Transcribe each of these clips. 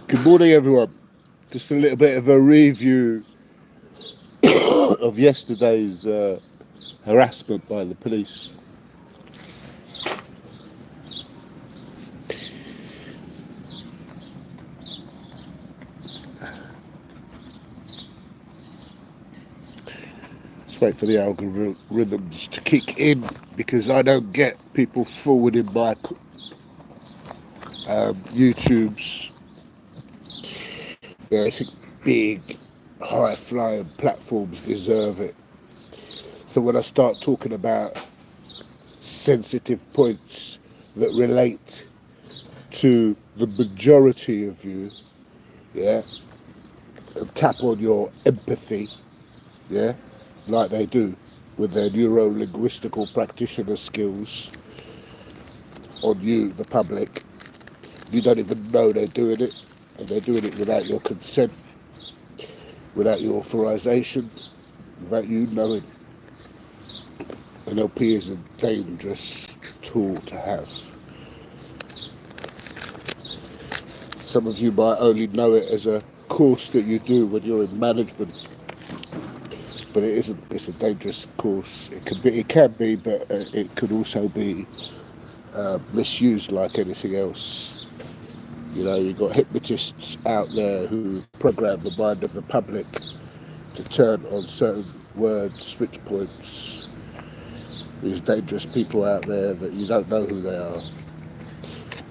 Good morning, everyone. Just a little bit of a review of yesterday's harassment by the police. Let's wait for the algorithms to kick in because I don't get people forwarding my YouTube's. I think big, high-flying platforms deserve it. So when I start talking about sensitive points that relate to the majority of you, yeah, tap on your empathy, yeah, like they do with their neuro-linguistical practitioner skills on you, the public. You don't even know they're doing it, and they're doing it without your consent, without your authorization, without you knowing. NLP is a dangerous tool to have. Some of you might only know it as a course that you do when you're in management, but it isn't. It's a dangerous course. It can be, but it could also be misused like anything else. You know, you've got hypnotists out there who program the mind of the public to turn on certain word switch points. There's dangerous people out there that you don't know who they are.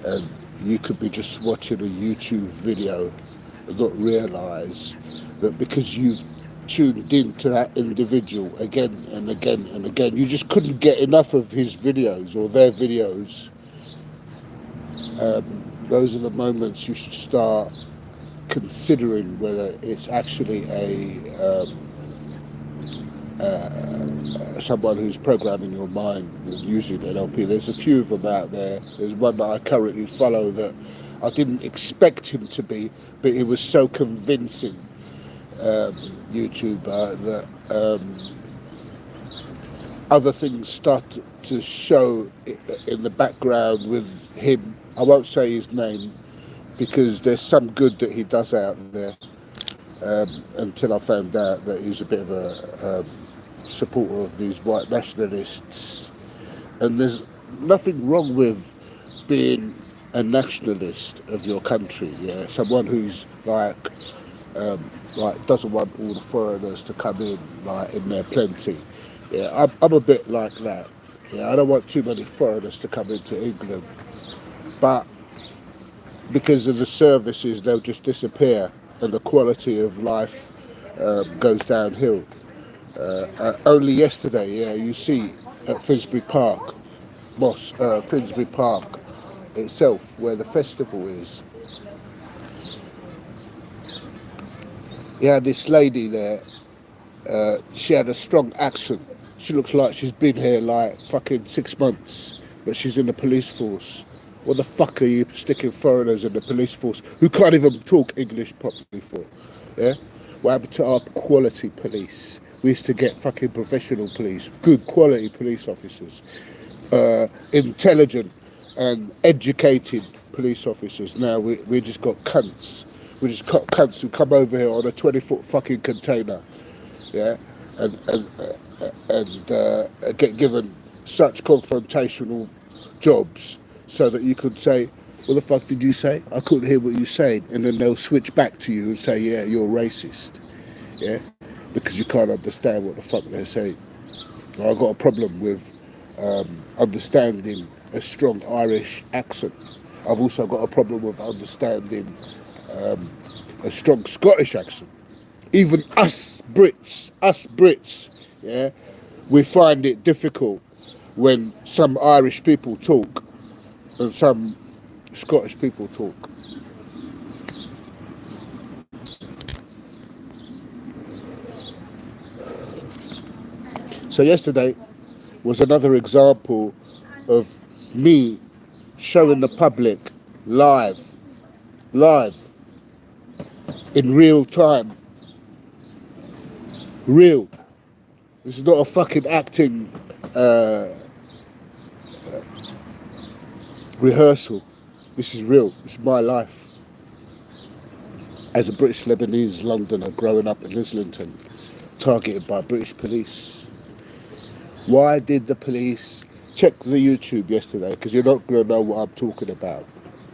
And you could be just watching a YouTube video and not realise that because you've tuned into that individual again and again and again, you just couldn't get enough of his videos or their videos. Those are the moments you should start considering whether it's actually someone who's programming your mind using NLP. There's a few of them out there. There's one that I currently follow that I didn't expect him to be, but he was so convincing, YouTuber, that other things start to show in the background with him. I won't say his name because there's some good that he does out there, until I found out that he's a bit of a supporter of these white nationalists. And there's nothing wrong with being a nationalist of your country, yeah. Someone who's like doesn't want all the foreigners to come in, like in their plenty. Yeah, I'm a bit like that. Yeah, I don't want too many foreigners to come into England, but because of the services, they'll just disappear, and the quality of life goes downhill. Only yesterday, yeah, you see at Finsbury Park, Finsbury Park itself, where the festival is. Yeah, this lady there, she had a strong accent. She looks like she's been here like fucking 6 months, but she's in the police force. What the fuck are you sticking foreigners in the police force who can't even talk English properly for? Yeah? What happened to our quality police? We used to get fucking professional police, good quality police officers, intelligent and educated police officers. Now we just got cunts. We just got cunts who come over here on a 20-foot fucking container, yeah, and get given such confrontational jobs so that you could say, what the fuck did you say? I couldn't hear what you said. And then they'll switch back to you and say, yeah, you're racist, yeah, because you can't understand what the fuck they're saying. Now, I've got a problem with understanding a strong Irish accent. I've also got a problem with understanding a strong Scottish accent. Even us Brits, yeah, we find it difficult when some Irish people talk and some Scottish people talk. So yesterday was another example of me showing the public live, in real time, real. This is not a fucking acting rehearsal. This is real. This is my life. as a British Lebanese Londoner growing up in Islington, targeted by British police. Why did the police check the YouTube yesterday? Because you're not going to know what I'm talking about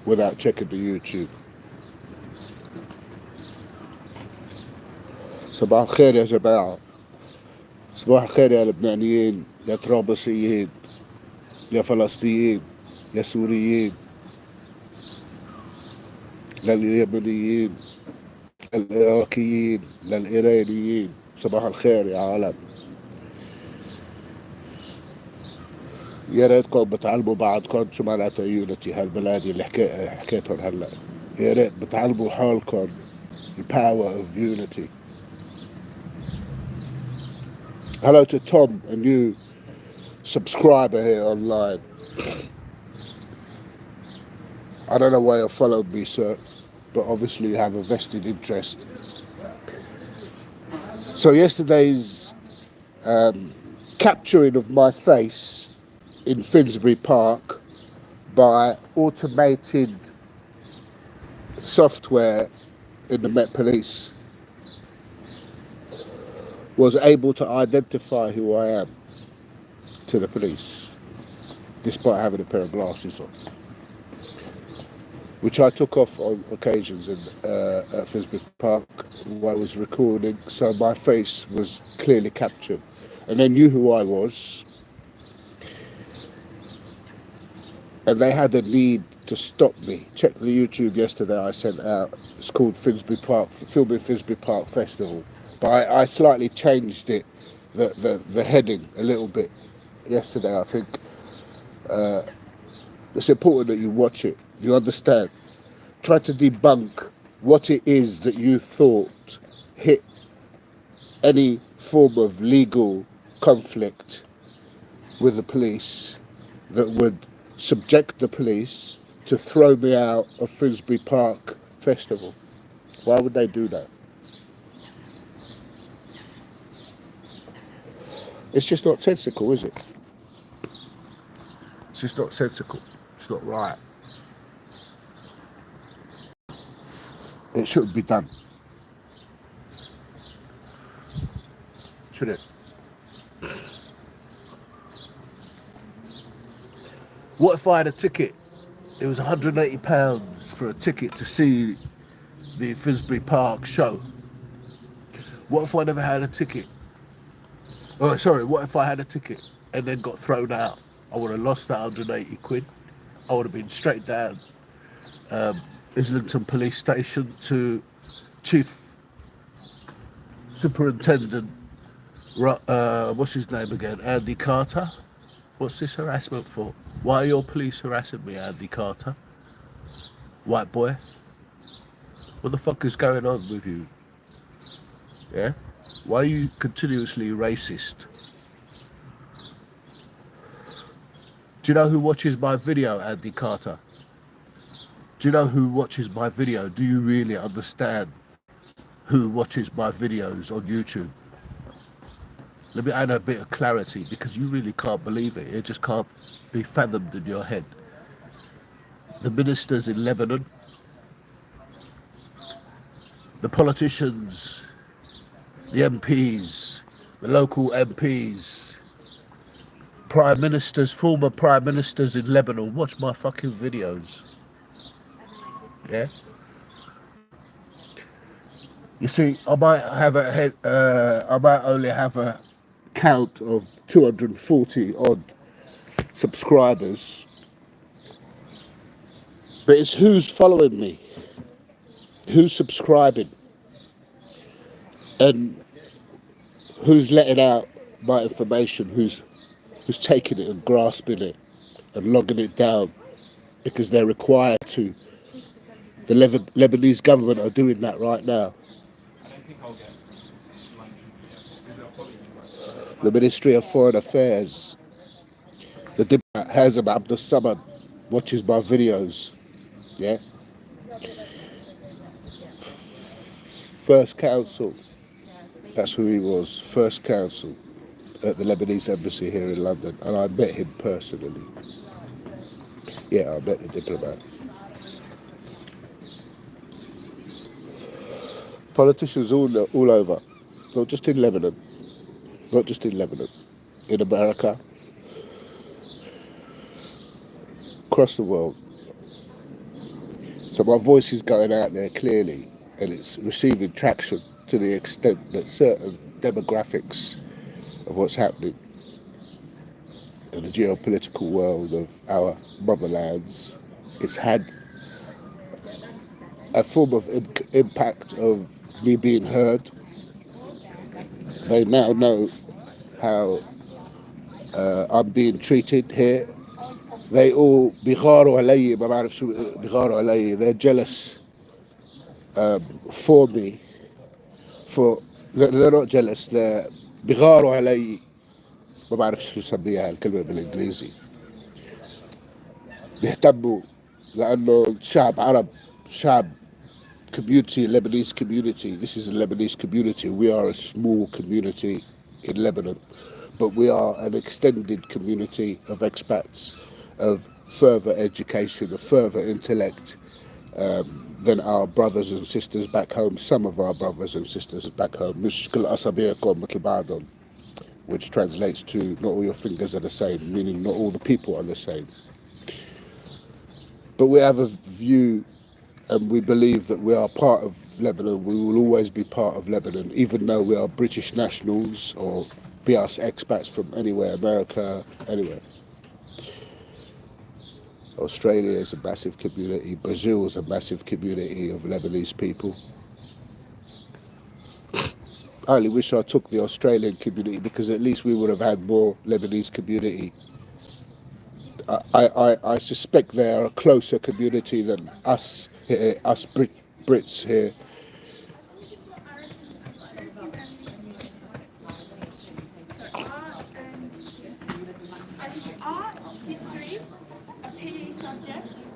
without checking the YouTube. صباح الخير يا جماعة. صباح الخير يا لبنانيين، يا طرابلسيين، يا فلسطينيين، يا سوريين، لليمنيين، للعراقيين، للإيرانيين. صباح الخير يا عالم. يا ريتكم بتعلموا بعضكم شو معناتها يونيتي هالبلاد اللي حكيتهم هلا. يا ريت بتعلموا حالكم the power of unity. Hello to Tom, a new subscriber here online. I don't know why you followed me, sir, but obviously you have a vested interest. So yesterday's capturing of my face in Finsbury Park by automated software in the Met Police was able to identify who I am to the police, despite having a pair of glasses on, which I took off on occasions at Finsbury Park while I was recording, so my face was clearly captured. And they knew who I was, and they had a need to stop me. Check the YouTube yesterday I sent out. It's called Finsbury Park, Filming Finsbury Park Festival. But I slightly changed it, the heading a little bit yesterday. I think it's important that you watch it, you understand. Try to debunk what it is that you thought hit any form of legal conflict with the police that would subject the police to throw me out of Finsbury Park Festival. Why would they do that? It's just not sensical, is it? It's just not sensical. It's not right. It shouldn't be done. Should it? What if I had a ticket? It was £180 for a ticket to see the Finsbury Park show. What if I never had a ticket? Oh, sorry, what if I had a ticket and then got thrown out? I would have lost that 180 quid. I would have been straight down Islington Police Station to Chief Superintendent, what's his name again? Andy Carter. What's this harassment for? Why are your police harassing me, Andy Carter? White boy. What the fuck is going on with you? Yeah? Why are you continuously racist? Do you know who watches my video, Andy Carter? Do you know who watches my video? Do you really understand who watches my videos on YouTube? Let me add a bit of clarity, because you really can't believe it. It just can't be fathomed in your head. The ministers in Lebanon, the politicians, the MPs, the local MPs, prime ministers, former prime ministers in Lebanon watch my fucking videos. Yeah? You see, I might have I might only have a count of 240 odd subscribers, but it's who's following me, who's subscribing, and who's letting out my information, who's taking it and grasping it and logging it down because they're required to. The Lebanese government are doing that right now. The Ministry of Foreign Affairs, the diplomat Hazem Abdul Samad watches my videos. Yeah. First Counsel, that's who he was. First Counsel at the Lebanese embassy here in London, and I met him personally. Yeah, I met the diplomat. Politicians all over, not just in Lebanon, not just in Lebanon, in America, across the world. So my voice is going out there clearly, and it's receiving traction to the extent that certain demographics of what's happening in the geopolitical world of our motherlands, it's had a form of impact of me being heard. They now know how I'm being treated here. They all بيغاروا علي ما بعرف شو بيغاروا علي. They're jealous for me. They're not jealous. They're بيغاروا علي. ما بعرف شو سميها الكلمة بالإنجليزي. بيهتموا لأنه شعب عرب شعب community, Lebanese community. This is a Lebanese community. We are a small community in Lebanon, but we are an extended community of expats, of further education, of further intellect than our brothers and sisters back home. Some of our brothers and sisters back home, which translates to not all your fingers are the same, meaning not all the people are the same. But we have a view and we believe that we are part of Lebanon. We will always be part of Lebanon, even though we are British nationals or be us expats from anywhere, America, anywhere. Australia is a massive community. Brazil is a massive community of Lebanese people. I only wish I took the Australian community because at least we would have had more Lebanese community. I suspect they are a closer community than us here, us Brits here. Art, history, a PE subject,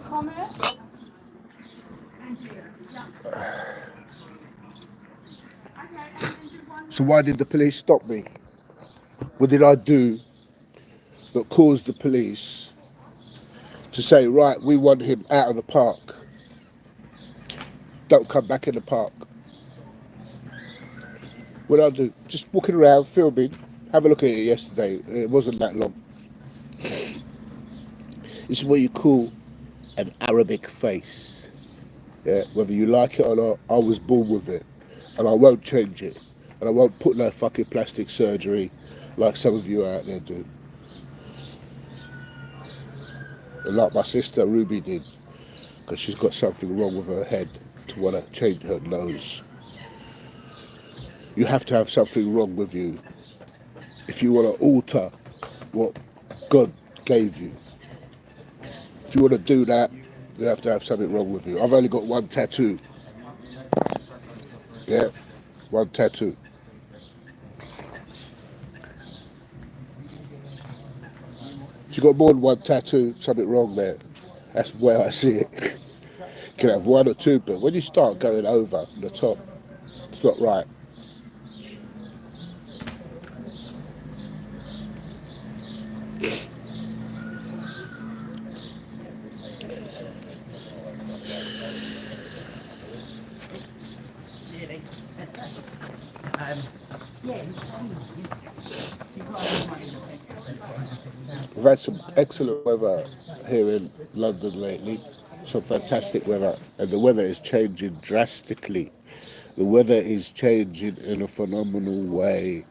commerce, So why did the police stop me? What did I do that caused the police to say, right, we want him out of the park. Don't come back in the park. What did I do? Just walking around, filming. Have a look at it yesterday. It wasn't that long. This is what you call an Arabic face. Yeah, whether you like it or not, I was born with it. And I won't change it. And I won't put no fucking plastic surgery like some of you out there do. And like my sister Ruby did, because she's got something wrong with her head to want to change her nose. You have to have something wrong with you if you want to alter what God gave you. If you want to do that, you have to have something wrong with you. I've only got one tattoo. Yeah, one tattoo. If you've got more than one tattoo, something wrong there. That's where I see it. You can have one or two, but when you start going over the top, it's not right. We've had some excellent weather here in London lately, some fantastic weather, and the weather is changing drastically. The weather is changing in a phenomenal way.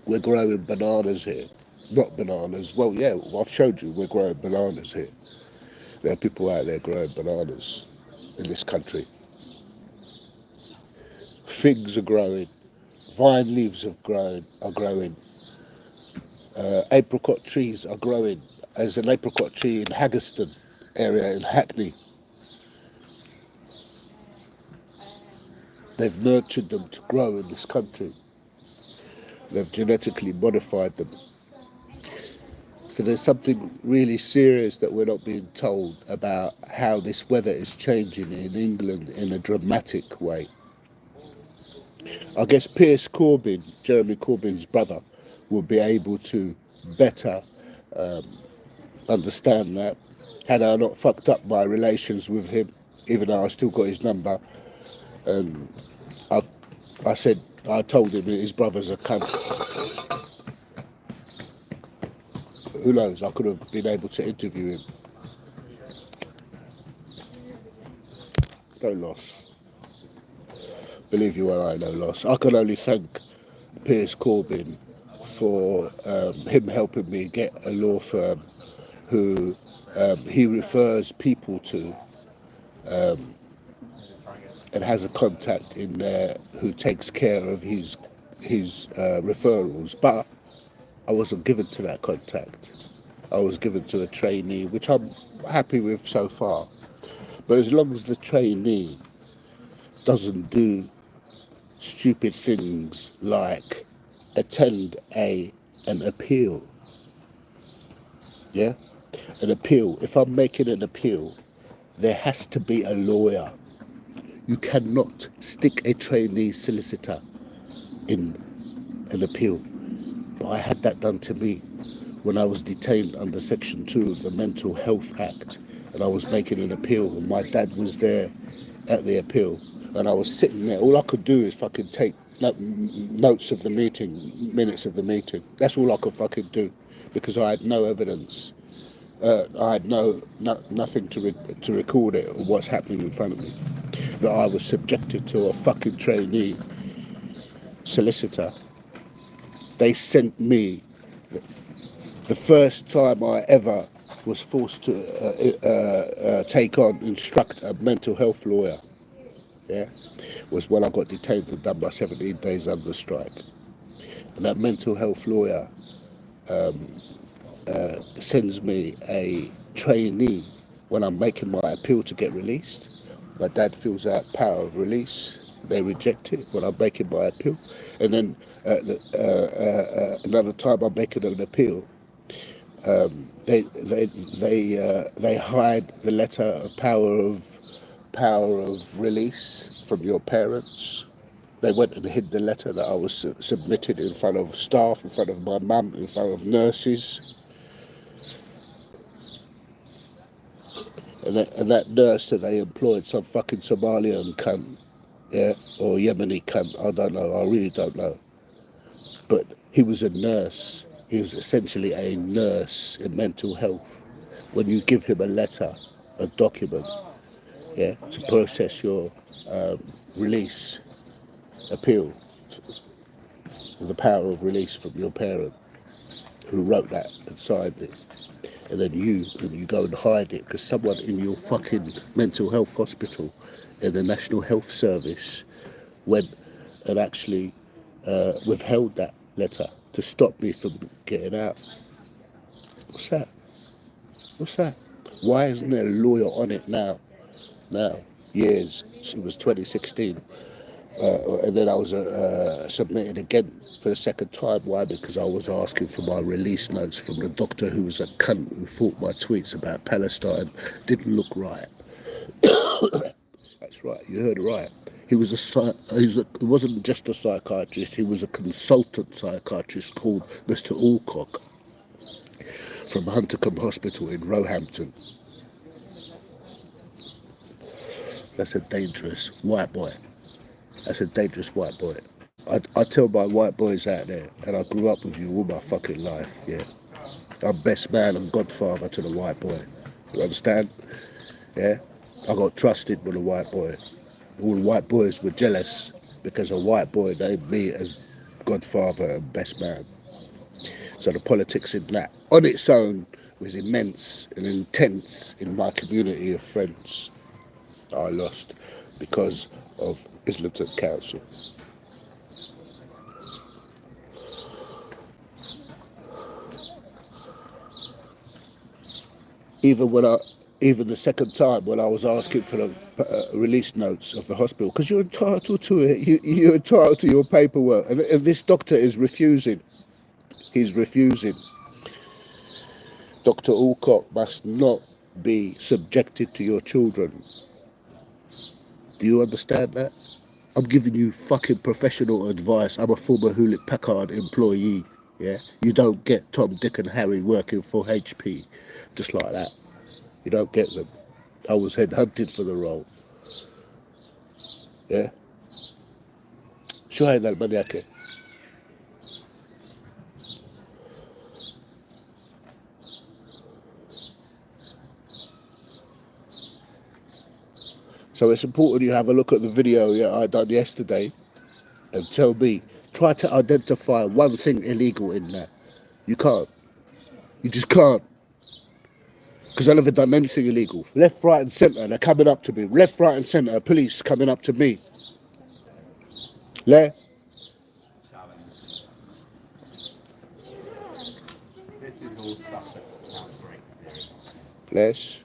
We're growing bananas here. Not bananas, well yeah, I've showed you we're growing bananas here. There are people out there growing bananas in this country. Figs are growing, vine leaves are growing. Apricot trees are growing. There's an apricot tree in Haggerston area in Hackney. They've nurtured them to grow in this country. They've genetically modified them. So there's something really serious that we're not being told about how this weather is changing in England in a dramatic way. I guess Piers Corbyn, Jeremy Corbyn's brother, will be able to better understand that had I not fucked up my relations with him even though I still got his number. And I said, I told him that his brother's a cunt. Who knows? I could have been able to interview him. No loss. Believe you or I, no loss. I can only thank Piers Corbyn for him helping me get a law firm who he refers people to and has a contact in there who takes care of his referrals. But I wasn't given to that contact. I was given to a trainee, which I'm happy with so far. But as long as the trainee doesn't do stupid things like attend an appeal, yeah? An appeal. If I'm making an appeal, there has to be a lawyer. You cannot stick a trainee solicitor in an appeal. But I had that done to me when I was detained under Section 2 of the Mental Health Act, and I was making an appeal, and my dad was there at the appeal, and I was sitting there. All I could do is fucking take notes of the meeting, minutes of the meeting. That's all I could fucking do, because I had no evidence. I had nothing to record it or what's happening in front of me. That I was subjected to a fucking trainee solicitor. They sent me, the first time I ever was forced to instruct a mental health lawyer, yeah, was when I got detained and done my 17 days under strike. And that mental health lawyer sends me a trainee when I'm making my appeal to get released. My dad fills out power of release. They reject it when I'm making my appeal. And then another time I'm making an appeal, they hide the letter of power of release from your parents. They went and hid the letter that I was submitted in front of staff, in front of my mum, in front of nurses. And that nurse that they employed, some fucking Somalian cunt, yeah, or Yemeni cunt, I don't know, I really don't know. But he was a nurse. He was essentially a nurse in mental health. When you give him a letter, a document, yeah, to process your release, appeal, the power of release from your parent, who wrote that and signed it, and then you go and hide it because someone in your fucking mental health hospital in the National Health Service went and actually withheld that letter to stop me from getting out. What's that? What's that? Why isn't there a lawyer on it now? Years. It was 2016. And then I was submitted again for the second time. Why? Because I was asking for my release notes from the doctor who was a cunt who thought my tweets about Palestine didn't look right. That's right, you heard it right. He wasn't just a psychiatrist, he was a consultant psychiatrist called Mr. Alcock from Huntercombe Hospital in Roehampton. That's a dangerous white boy. That's a dangerous white boy. I tell my white boys out there, and I grew up with you all my fucking life, yeah. I'm best man and godfather to the white boy. You understand? Yeah? I got trusted with a white boy. All the white boys were jealous because a white boy named me as godfather and best man. So the politics in that, on its own, was immense and intense in my community of friends. I lost because of Islington Council. Even the second time when I was asking for the release notes of the hospital, because you're entitled to it, you're entitled to your paperwork, and this doctor is refusing. He's refusing. Dr. Alcock must not be subjected to your children. Do you understand that? I'm giving you fucking professional advice. I'm a former Hewlett Packard employee, yeah? You don't get Tom, Dick and Harry working for HP just like that. You don't get them. I was headhunted for the role. Yeah. شو هيدا المنياكي؟ So it's important you have a look at the video I done yesterday and tell me, try to identify one thing illegal in there. You can't. You just can't. Because I never done anything illegal. Left, right and centre, they're coming up to me. Left, right and centre, police coming up to me. Le? This is all stuff that sounds great. Less?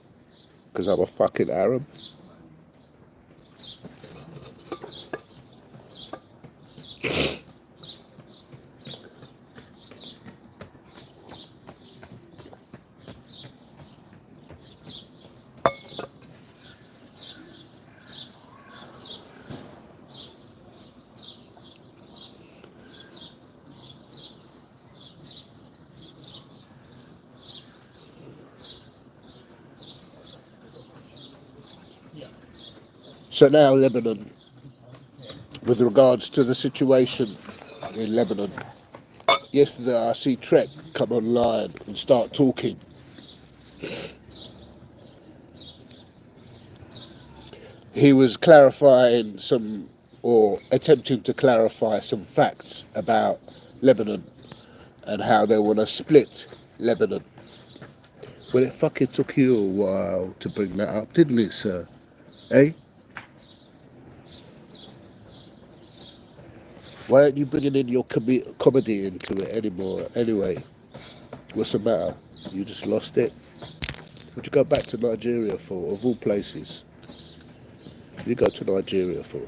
Because I'm a fucking Arab. So now Lebanon, with regards to the situation in Lebanon, yesterday I see Trek come online and start talking. He was clarifying some, or attempting to clarify some facts about Lebanon and how they want to split Lebanon. Well, it fucking took you a while to bring that up, didn't it, sir? Eh? Why aren't you bringing in your comedy into it anymore? Anyway, what's the matter? You just lost it? What'd you go back to Nigeria for, of all places? What did you go to Nigeria for?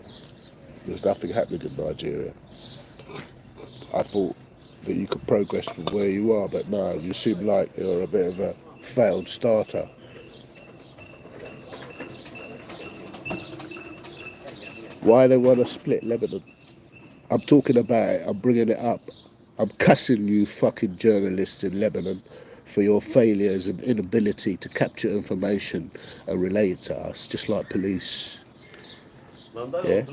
There's nothing happening in Nigeria. I thought that you could progress from where you are, but no, you seem like you're a bit of a failed starter. Why they want to split Lebanon? I'm talking about it, I'm bringing it up. I'm cussing you fucking journalists in Lebanon for your failures and inability to capture information and relay it to us, just like police. Yeah?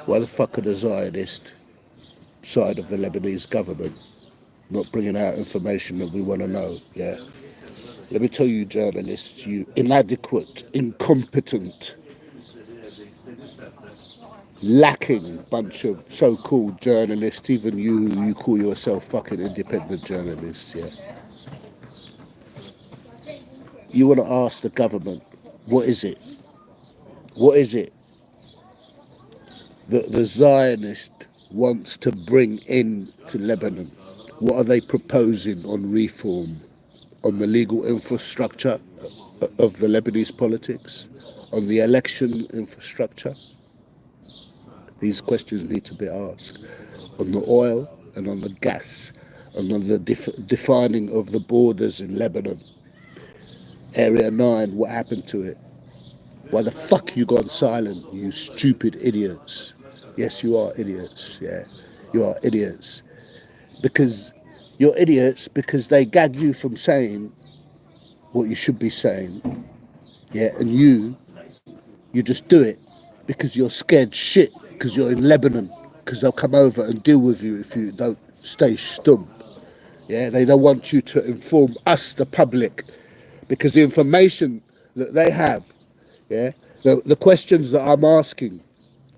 Why the fuck are the Zionist side of the Lebanese government not bringing out information that we want to know? Yeah? Let me tell you, journalists, you inadequate, incompetent, lacking bunch of so-called journalists, even you call yourself fucking independent journalists, yeah? You want to ask the government, what is it? What is it that the Zionist wants to bring in to Lebanon? What are they proposing on reform? On the legal infrastructure of the Lebanese politics? On the election infrastructure? These questions need to be asked. On the oil and on the gas and on the defining of the borders in Lebanon. Area 9, what happened to it? Why the fuck you gone silent, you stupid idiots? Yes, you are idiots, yeah. You are idiots. Because you're idiots because they gag you from saying what you should be saying. Yeah, and you just do it because you're scared shit, because you're in Lebanon, because they'll come over and deal with you if you don't stay stum. Yeah, they don't want you to inform us, the public, because the information that they have, yeah, the questions that I'm asking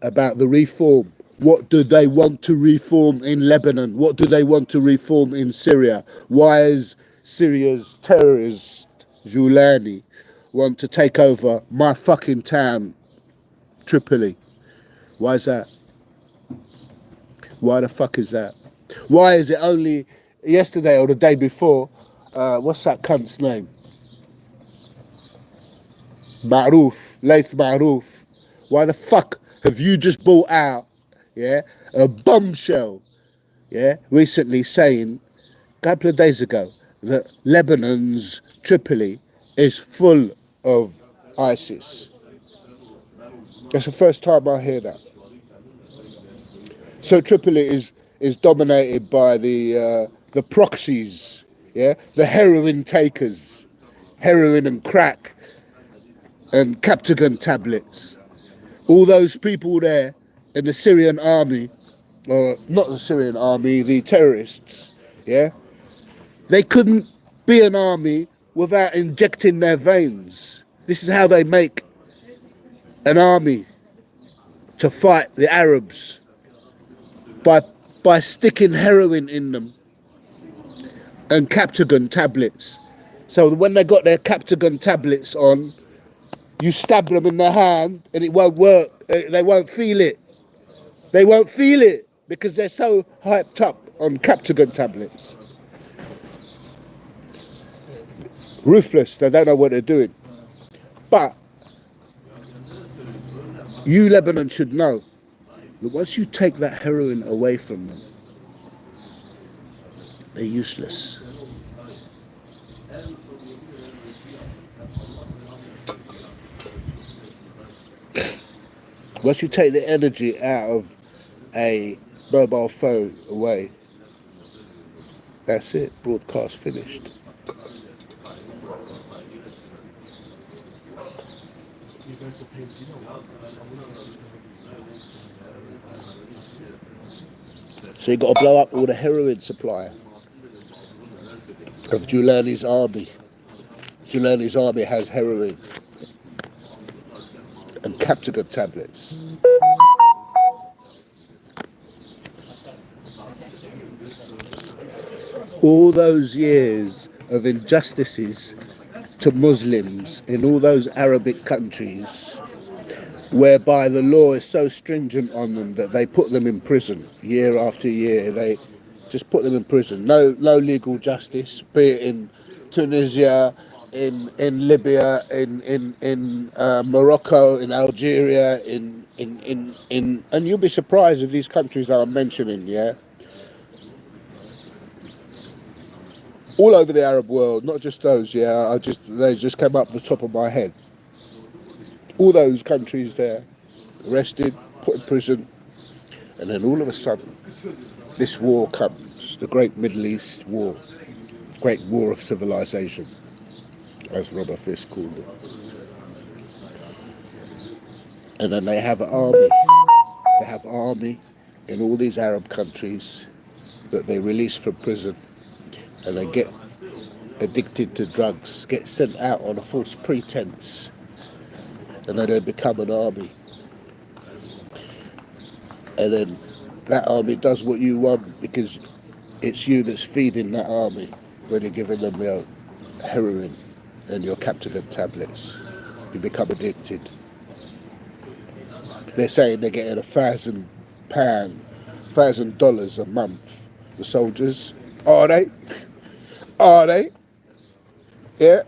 about the reform, what do they want to reform in Lebanon? What do they want to reform in Syria? Why is Syria's terrorist Zulani want to take over my fucking town, Tripoli? Why is that? Why the fuck is that? Why is it only yesterday or the day before, what's that cunt's name? Ma'roof, Laith Ma'roof. Why the fuck have you just brought out, yeah, a bombshell, yeah, recently saying, a couple of days ago, that Lebanon's Tripoli is full of ISIS? That's the first time I hear that. So Tripoli is dominated by the proxies, yeah, the heroin takers, heroin and crack, and Captagon tablets. All those people there in the Syrian army, or not the Syrian army, the terrorists, yeah, they couldn't be an army without injecting their veins. This is how they make an army to fight the Arabs, by sticking heroin in them and Captagon tablets. So when they got their Captagon tablets on, you stab them in the hand and it won't work. They won't feel it. They won't feel it because they're so hyped up on Captagon tablets. Ruthless, they don't know what they're doing. But you, Lebanon, should know that once you take that heroin away from them, they're useless. Once you take the energy out of a mobile phone away, that's it, broadcast finished. So you got to blow up all the heroin supply of Giuliani's army. Giuliani's army has heroin and Captagon tablets. All those years of injustices to Muslims in all those Arabic countries, whereby the law is so stringent on them that they put them in prison year after year. They just put them in prison. No legal justice, be it in Tunisia, in Libya, in Morocco, in Algeria, in and you'll be surprised of these countries that I'm mentioning, yeah. All over the Arab world, not just those, yeah. They just came up the top of my head. All those countries there, arrested, put in prison, and then all of a sudden, this war comes, the Great Middle East War, Great War of Civilization, as Robert Fisk called it. And then they have an army. They have army in all these Arab countries that they release from prison, and they get addicted to drugs, get sent out on a false pretense, and then they become an army. And then that army does what you want because it's you that's feeding that army when you're giving them your heroin and your Captagon tablets. You become addicted. They're saying they're getting $1,000 a month, the soldiers. Are they? Are they? Yeah?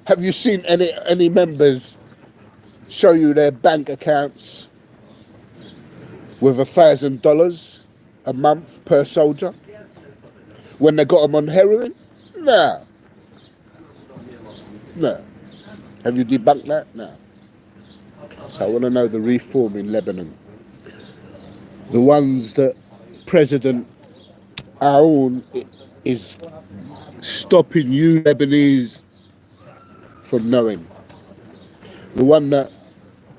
Have you seen any members show you their bank accounts with $1,000 a month per soldier when they got them on heroin? No. No. Have you debunked that? No. So I want to know the reform in Lebanon. The ones that President Aoun is stopping you Lebanese from knowing. The one that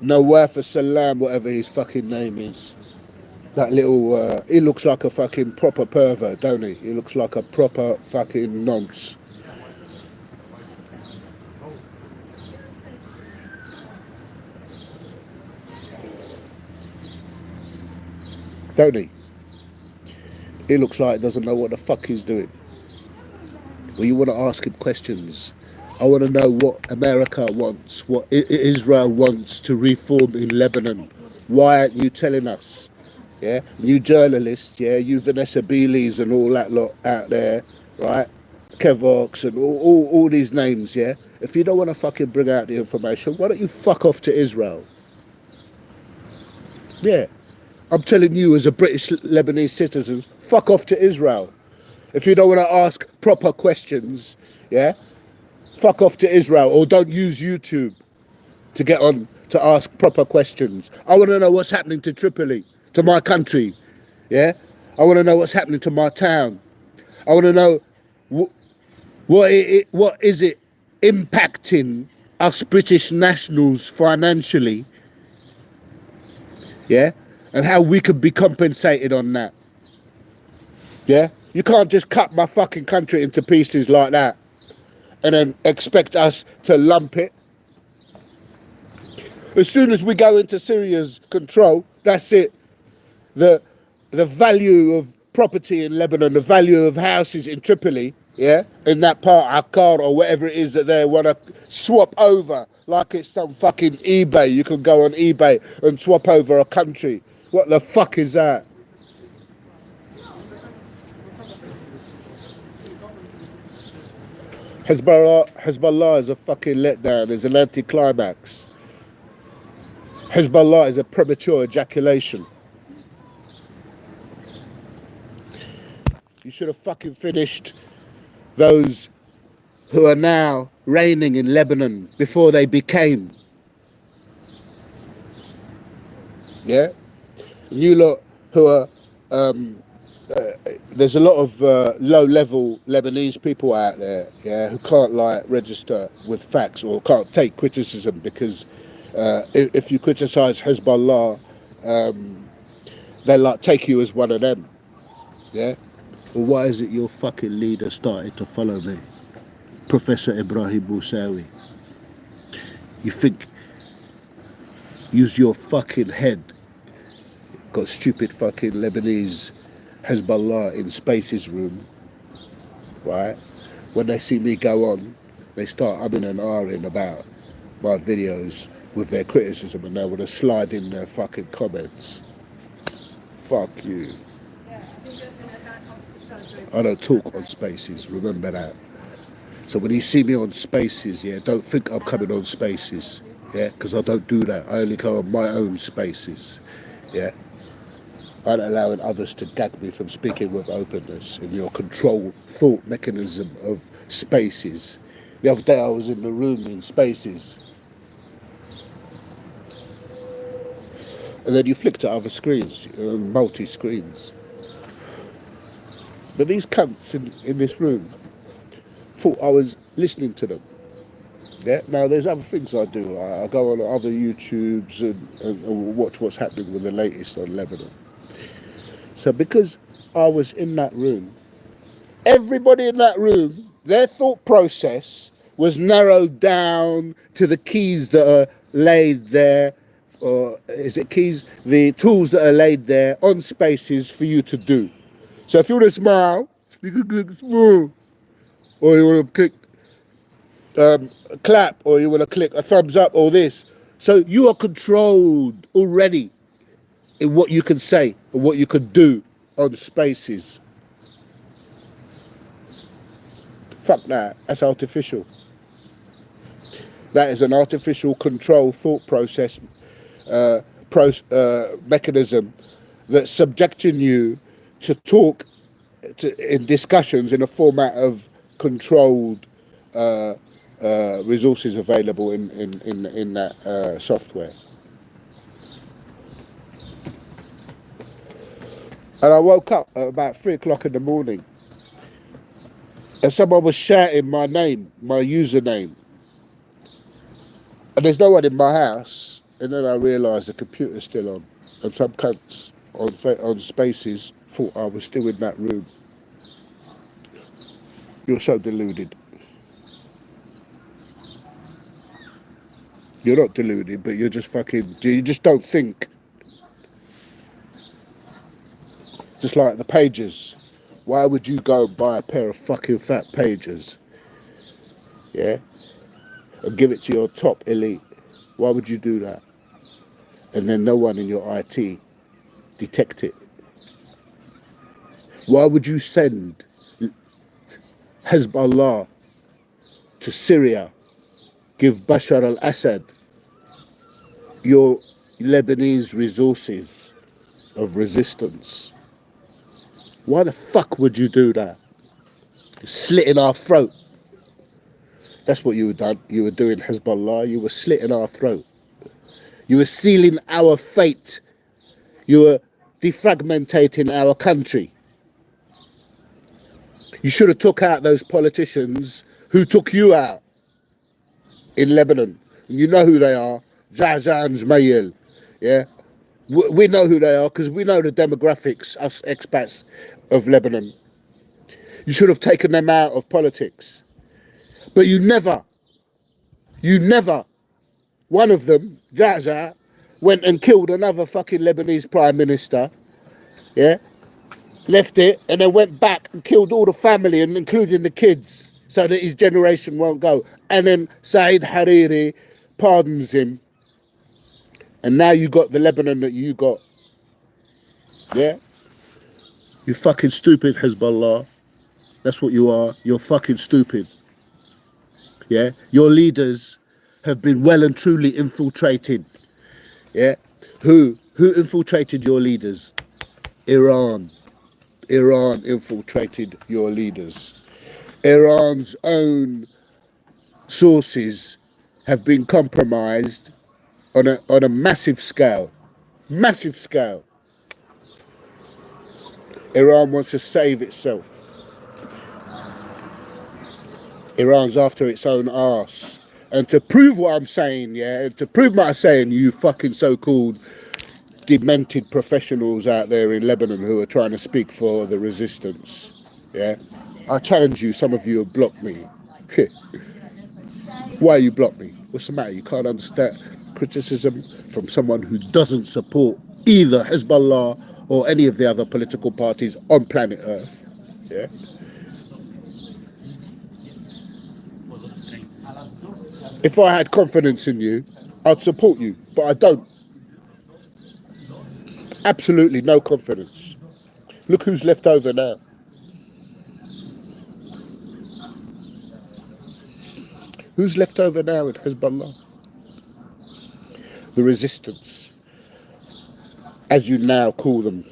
Nawaf Salam, whatever his fucking name is, that little, he looks like a fucking proper pervert, don't he? He looks like a proper fucking nonce. Don't he? He looks like he doesn't know what the fuck he's doing. Well, you want to ask him questions. I want to know what America wants, what Israel wants to reform in Lebanon. Why aren't you telling us? Yeah, you journalists, yeah, you Vanessa Beeleys and all that lot out there, right? Kevox and all these names, yeah. If you don't want to fucking bring out the information, why don't you fuck off to Israel? Yeah, I'm telling you as a British Lebanese citizen, fuck off to Israel. If you don't want to ask proper questions, yeah, fuck off to Israel, or don't use YouTube to get on to ask proper questions. I want to know what's happening to Tripoli, to my country, yeah? I want to know what's happening to my town. I want to know what is it impacting us British nationals financially, yeah, and how we could be compensated on that. Yeah, you can't just cut my fucking country into pieces like that and then expect us to lump it. As soon as we go into Syria's control, that's it. The value of property in Lebanon, the value of houses in Tripoli, yeah, in that part, Akkad or whatever it is that they want to swap over like it's some fucking eBay. You can go on eBay and swap over a country. What the fuck is that? Hezbollah is a fucking letdown. It's an anticlimax. Hezbollah is a premature ejaculation. You should have fucking finished those who are now reigning in Lebanon before they became. Yeah? And you lot who are, there's a lot of low-level Lebanese people out there, yeah, who can't like register with facts or can't take criticism because if you criticise Hezbollah, they like take you as one of them, yeah. Well, why is it your fucking leader started to follow me, Professor Ibrahim Musawi? You think? Use your fucking head. Got stupid fucking Lebanese Hezbollah in Spaces room, right? When they see me go on, they start umming and ahhing about my videos with their criticism and they want to slide in their fucking comments. Fuck you. I don't talk on Spaces, remember that. So when you see me on Spaces, yeah, don't think I'm coming on Spaces, yeah, because I don't do that. I only go on my own Spaces, yeah. I'm allowing others to gag me from speaking with openness in your control thought mechanism of Spaces. The other day I was in the room in Spaces, and then you flick to other screens, multi-screens. But these cunts in this room thought I was listening to them. Yeah. Now there's other things I do. I go on other YouTubes and watch what's happening with the latest on Lebanon. So because I was in that room, everybody in that room, their thought process was narrowed down to the keys that are laid there, or is it keys? The tools that are laid there on Spaces for you to do. So if you want to smile, you can click smile, or you want to click clap, or you want to click a thumbs up, or this. So you are controlled already in what you can say and what you can do on Spaces. Fuck that. That's artificial. That is an artificial control thought process mechanism that's subjecting you to talk in discussions in a format of controlled resources available in that software. And I woke up at about 3 o'clock in the morning and someone was shouting my name, my username. And there's no one in my house. And then I realised the computer's still on. And some cunts on Spaces thought I was still in that room. You're so deluded. You're not deluded, but you're just fucking, you just don't think. Just like the Pagers. Why would you go and buy a pair of fucking fat Pagers? Yeah? And give it to your top elite? Why would you do that? And then no one in your IT detect it? Why would you send Hezbollah to Syria, give Bashar al-Assad your Lebanese resources of resistance? Why the fuck would you do that? Slitting our throat. That's what you were done. You were doing Hezbollah. You were slitting our throat. You were sealing our fate. You were defragmentating our country. You should have took out those politicians who took you out in Lebanon. And you know who they are. Zazan Zmayel. Yeah? We know who they are because we know the demographics, us expats of Lebanon. You should have taken them out of politics. But you never, one of them, Zaza, went and killed another fucking Lebanese prime minister. Yeah? Left it and then went back and killed all the family and including the kids so that his generation won't go. And then Saeed Hariri pardons him. And now you got the Lebanon that you got. Yeah? You fucking stupid Hezbollah. That's what you are. You're fucking stupid. Yeah? Your leaders have been well and truly infiltrated. Yeah? Who infiltrated your leaders? Iran. Iran infiltrated your leaders. Iran's own sources have been compromised on a massive scale. Massive scale. Iran wants to save itself. Iran's after its own arse. And to prove what I'm saying, yeah, and to prove what I'm saying, you fucking so-called demented professionals out there in Lebanon who are trying to speak for the resistance, yeah, I challenge you, some of you have blocked me. Why you block me? What's the matter? You can't understand criticism from someone who doesn't support either Hezbollah or any of the other political parties on planet Earth, yeah? If I had confidence in you, I'd support you, but I don't. Absolutely no confidence. Look who's left over now. Who's left over now in Hezbollah? The resistance, as you now call them.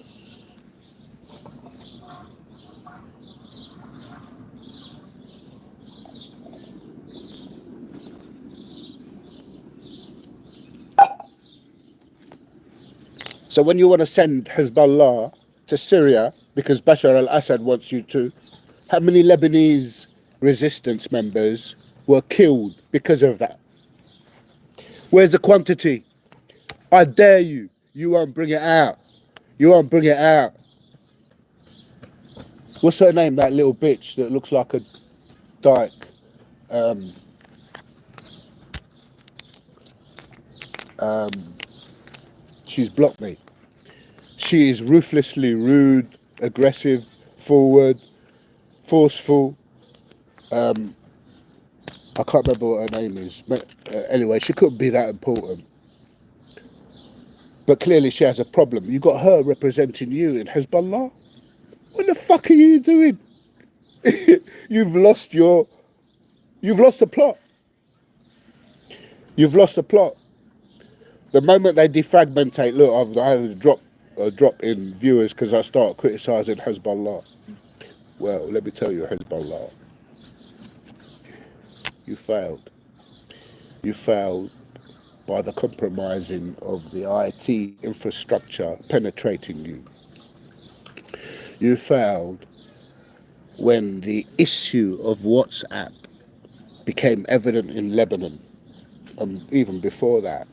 So when you want to send Hezbollah to Syria because Bashar al-Assad wants you to, how many Lebanese resistance members were killed because of that? Where's the quantity? I dare you. You won't bring it out. You won't bring it out. What's her name, that little bitch that looks like a dyke? She's blocked me. She is ruthlessly rude, aggressive, forward, forceful. I can't remember what her name is. But, anyway, she couldn't be that important. But clearly she has a problem. You got her representing you in Hezbollah? What the fuck are you doing? You've lost the plot. You've lost the plot. The moment they defragmentate, look, I have a drop in viewers because I start criticising Hezbollah. Well, let me tell you, Hezbollah, you failed. You failed by the compromising of the IT infrastructure penetrating you. You failed when the issue of WhatsApp became evident in Lebanon, and even before that,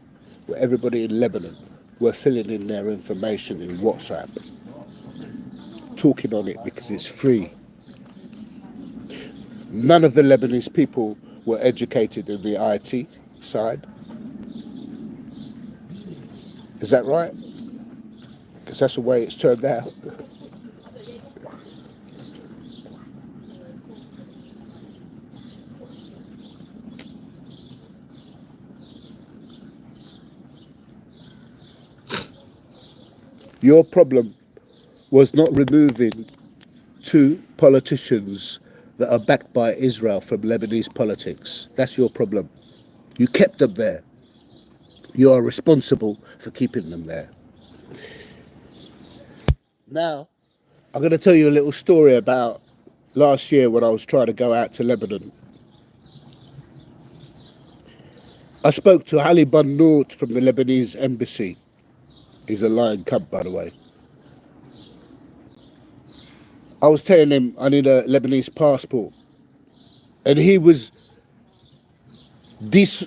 where everybody in Lebanon were filling in their information in WhatsApp, talking on it because it's free. None of the Lebanese people were educated in the IT side. Is that right? Because that's the way it's turned out. Your problem was not removing two politicians that are backed by Israel from Lebanese politics. That's your problem. You kept them there. You are responsible for keeping them there. Now, I'm going to tell you a little story about last year when I was trying to go out to Lebanon. I spoke to Ali Bannout from the Lebanese embassy. He's a lion cub, by the way. I was telling him I need a Lebanese passport. And he was This,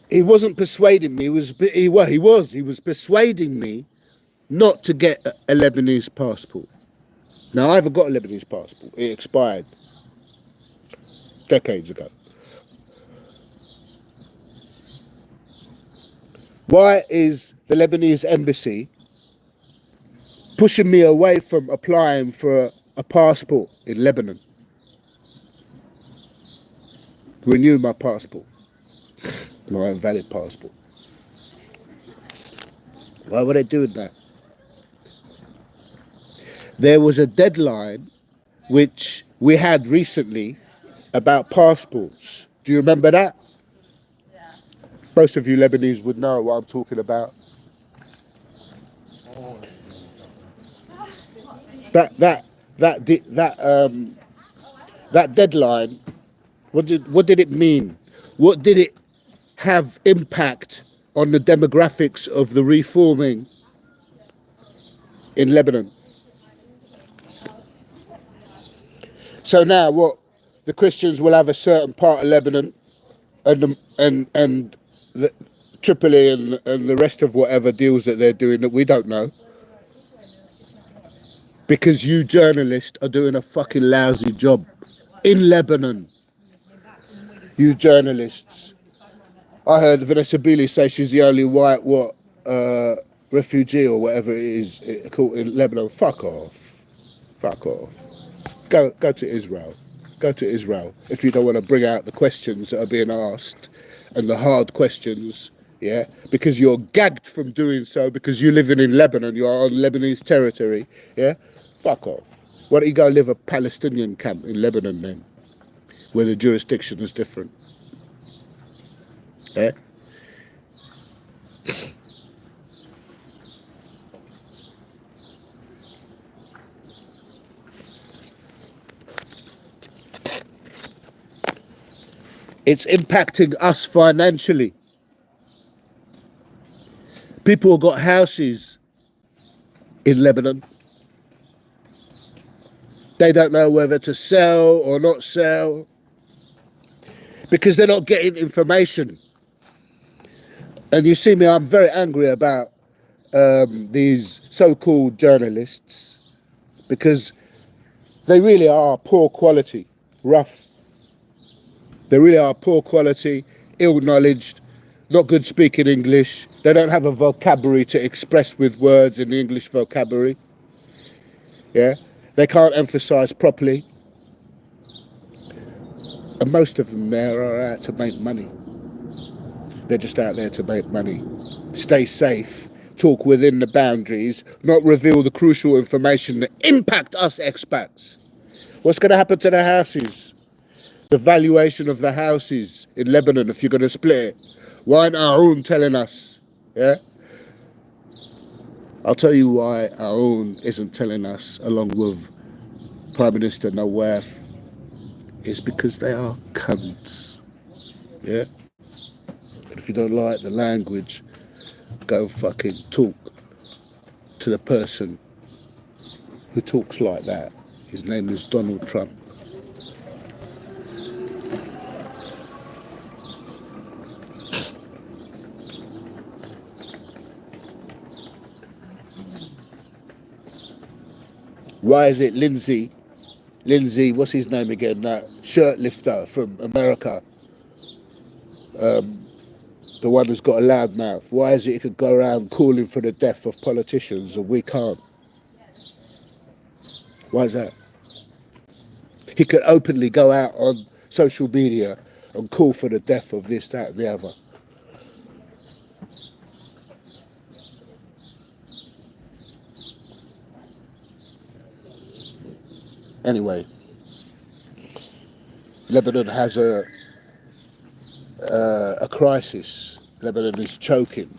he wasn't persuading me. He was persuading me not to get a Lebanese passport. Now I haven't got a Lebanese passport. It expired decades ago. Why is the Lebanese embassy pushing me away from applying for a passport in Lebanon? Renew my passport, my invalid passport. Why were they doing that? There was a deadline which we had recently about passports. Do you remember that? Yeah. Most of you Lebanese would know what I'm talking about. That deadline. What did it mean? What did it have impact on the demographics of the reforming in Lebanon? So now what? The Christians will have a certain part of Lebanon, and the Tripoli and the rest of whatever deals that they're doing that we don't know. Because you journalists are doing a fucking lousy job in Lebanon. You journalists. I heard Vanessa Beeley say she's the only white refugee or whatever it is called in Lebanon. Fuck off. Fuck off. Go to Israel. Go to Israel if you don't want to bring out the questions that are being asked and the hard questions, yeah? Because you're gagged from doing so because you're living in Lebanon, you're on Lebanese territory, yeah? Fuck off. Why don't you go live a Palestinian camp in Lebanon then, where the jurisdiction is different? Yeah? It's impacting us financially. People have got houses in Lebanon. They don't know whether to sell or not sell because they're not getting information. And you see me, I'm very angry about these so-called journalists because they really are poor quality, rough. They really are poor quality, ill-knowledged, not good speaking English. They don't have a vocabulary to express with words in the English vocabulary. Yeah, they can't emphasize properly. And most of them there are out to make money. They're just out there to make money. Stay safe, talk within the boundaries, not reveal the crucial information that impact us expats. What's going to happen to the houses? The valuation of the houses in Lebanon if you're going to split it. Why aren't Aoun telling us? Yeah? I'll tell you why Aoun isn't telling us along with Prime Minister Nawaf. It's because they are cunts. Yeah? And if you don't like the language, go fucking talk to the person who talks like that. His name is Donald Trump. Why is it Lindsay, what's his name again, that shirt lifter from America, the one who's got a loud mouth, why is it he could go around calling for the death of politicians and we can't? Why is that? He could openly go out on social media and call for the death of this, that and the other. Anyway, Lebanon has a crisis. Lebanon is choking.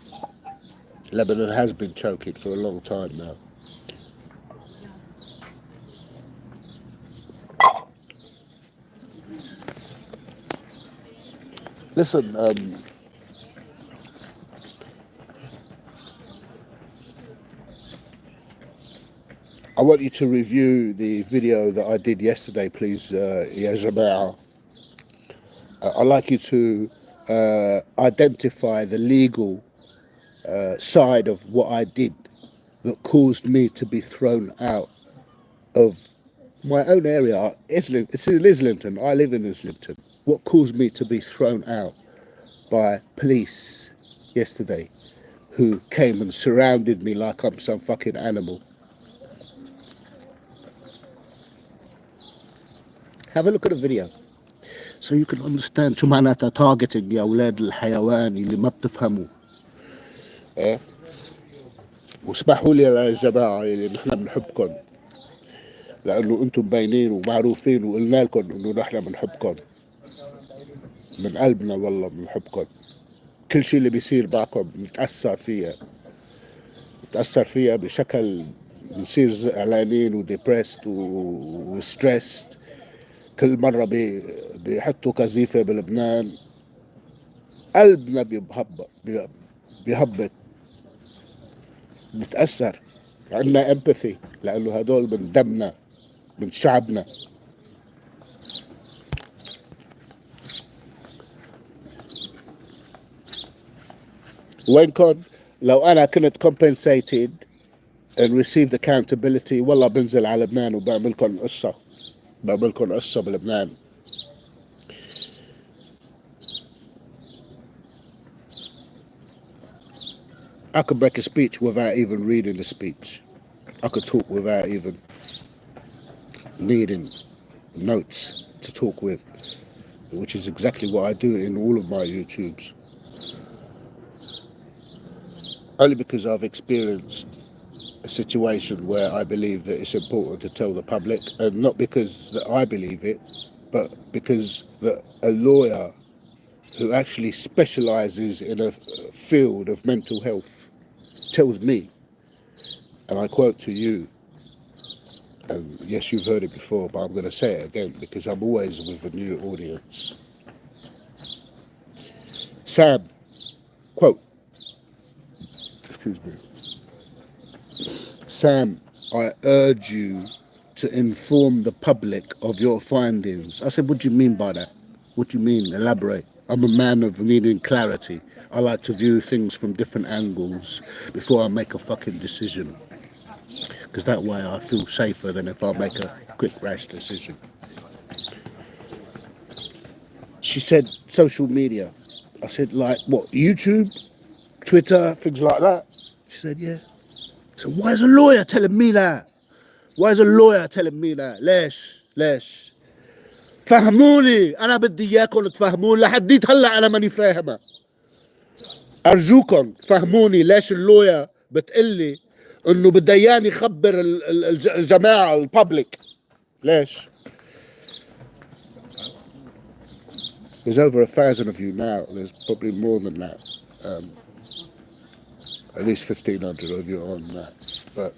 Lebanon has been choking for a long time now. Listen, I want you to review the video that I did yesterday, please, Yazabel. I'd like you to identify the legal side of what I did that caused me to be thrown out of my own area. It's in Islington. I live in Islington. What caused me to be thrown out by police yesterday, who came and surrounded me like I'm some fucking animal. Have a look at the video so you can understand شو معناتها targeting يا أولاد الحيوان اللي ما بتفهموا. واسمحوا لي يا جماعة اللي نحن بنحبكم، لأنه أنتم باينين ومعروفين وقلنا لكم إنه نحن بنحبكم من قلبنا، والله بنحبكم. كل شيء اللي بيصير معكم بنتأثر فيها بشكل بنصير زعلانين وديبرست وستريسد. كل مرة بيحطوا قذيفة بلبنان قلبنا بيهبط، نتأثر، عندنا امباثي لأنه هدول من دمنا من شعبنا. وين كان لو أنا كنت compensated and received accountability، والله بنزل على لبنان وبعملكم قصة بلبنان. I could make a speech without even reading the speech. I could talk without even needing notes to talk with, which is exactly what I do in all of my YouTubes. Only because I've experienced a situation where I believe that it's important to tell the public, and not because that I believe it, but because that a lawyer who actually specializes in a field of mental health tells me, and I quote to you, and yes, you've heard it before, but I'm going to say it again because I'm always with a new audience. Sam, quote, excuse me, Sam, I urge you to inform the public of your findings. I said, what do you mean by that? What do you mean? Elaborate. I'm a man of needing clarity. I like to view things from different angles before I make a fucking decision, because that way I feel safer than if I make a quick rash decision. She said social media. I said, like what, YouTube, Twitter, things like that? She said, yeah. So why is a lawyer telling me that? ليش فهموني، انا بدي اياكم تفهمون، لحديت هلا انا ماني فاهمه. ارجوكم فهموني ليش اللويا بتقلي انه بدها اياني خبر الجماعه الببليك. ليش؟ There's over 1,000 of you now. There's probably more than that. At least 1,500 of you on that. But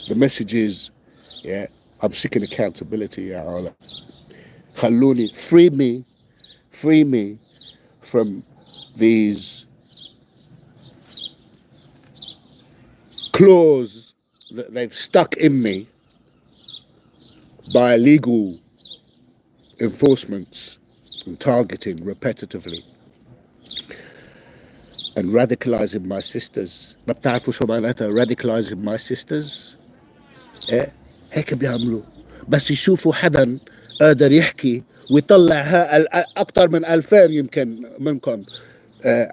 the message is, yeah, I'm seeking accountability. Yeah, Allah. Khaluni, free me from these claws that they've stuck in me by legal enforcements and targeting repetitively and radicalizing my sisters. ما بتعرفوا شو معناتها radicalizing my sisters؟ ايه هيك بيعملوا، بس يشوفوا حدا قادر يحكي ويطلع اكثر من 2000 يمكن منكم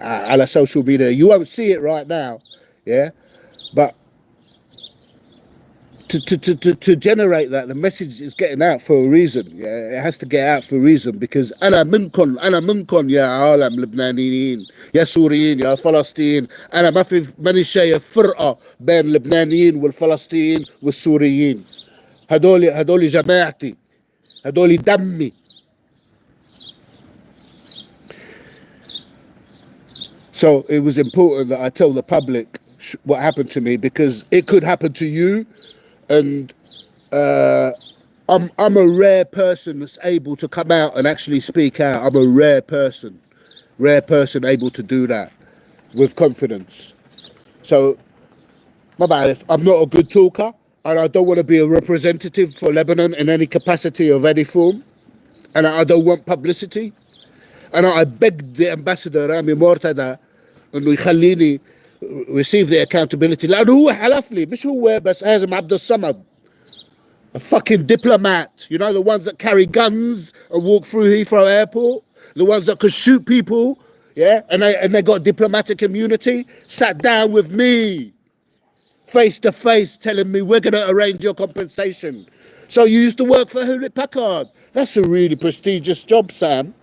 على social media. You won't see it right now, yeah, but to generate that, the message is getting out for a reason. Yeah, it has to get out for a reason, because أنا منكم يا عالم لبنانيين، يا سوريين، يا فلسطين. أنا ماني شايف فرقة بين اللبنانيين والفلسطينيين والسوريين. هدول جماعتي، هدول دمي. So it was important that I tell the public what happened to me, because it could happen to you. And I'm a rare person that's able to come out and actually speak out. I'm a rare person able to do that with confidence. So, I'm not a good talker, and I don't want to be a representative for Lebanon in any capacity of any form, and I don't want publicity. And I begged the ambassador Rami Mortada انه يخليني receive the accountability لانه هو حلف لي مش هو بس هازم عبد الصمد, a fucking diplomat, you know, the ones that carry guns and walk through Heathrow Airport, the ones that could shoot people, yeah, and they got diplomatic immunity, sat down with me face to face telling me we're going to arrange your compensation. So you used to work for Hewlett Packard. That's a really prestigious job, Sam.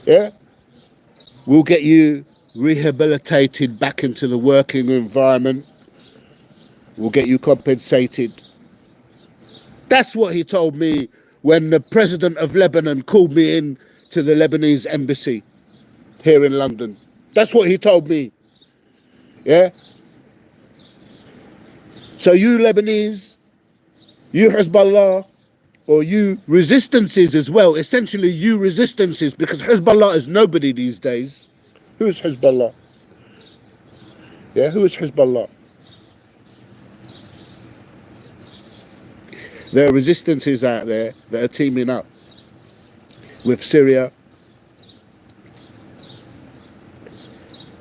Yeah, we'll get you rehabilitated back into the working environment. We'll get you compensated. That's what he told me when the president of Lebanon called me in to the Lebanese embassy here in London. That's what he told me. Yeah. So you Lebanese, you Hezbollah, or you resistances as well, essentially you resistances, because Hezbollah is nobody these days. Who is Hezbollah? Yeah, who is Hezbollah? There are resistances out there that are teaming up with Syria,